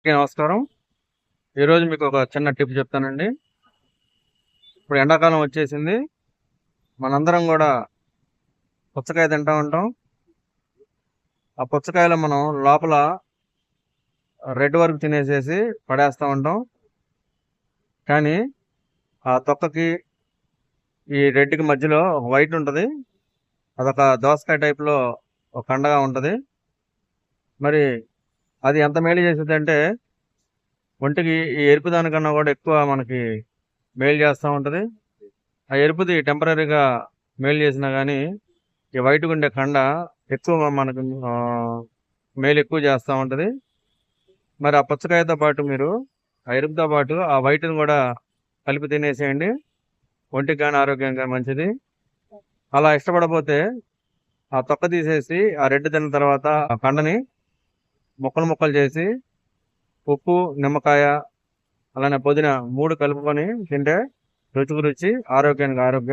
నమస్కారం. ఈరోజు మీకు ఒక చిన్న టిప్ చెప్తానండి. ఇప్పుడు ఎండాకాలం వచ్చేసింది. మనందరం కూడా పుచ్చకాయ తింటా ఉంటాం. ఆ పుచ్చకాయలో మనం లోపల రెడ్ వరకు తినేసేసి పడేస్తూ ఉంటాం. కానీ ఆ తొక్కకి ఈ రెడ్కి మధ్యలో ఒక వైట్ ఉంటుంది. అదొక దోసకాయ టైప్లో ఒక కండగా ఉంటుంది. మరి అది ఎంత మేలు చేసేదంటే ఒంటికి ఈ ఎరుపు దానికన్నా కూడా ఎక్కువ మనకి మేలు చేస్తూ ఉంటుంది. ఆ ఎరుపుది టెంపరీగా మేలు చేసినా కానీ ఈ వైట్గా ఉండే కండ ఎక్కువ మనకు మేలు ఎక్కువ చేస్తూ ఉంటుంది. మరి ఆ పుచ్చకాయతో పాటు మీరు ఆ ఎరుపుతో పాటు ఆ వైట్ని కూడా కలిపి తినేసేయండి. ఒంటికి కానీ ఆరోగ్యం కానీ మంచిది. అలా ఇష్టపడపోతే ఆ తొక్క తీసేసి ఆ రెడ్ తిన్న తర్వాత ఆ కండని ముక్కలు ముక్కలు చేసి ఉప్పు, నిమ్మకాయ, అలానే పుదీనా 3 కలుపుకొని తింటే రుచికి రుచి, ఆరోగ్యానికి ఆరోగ్యం.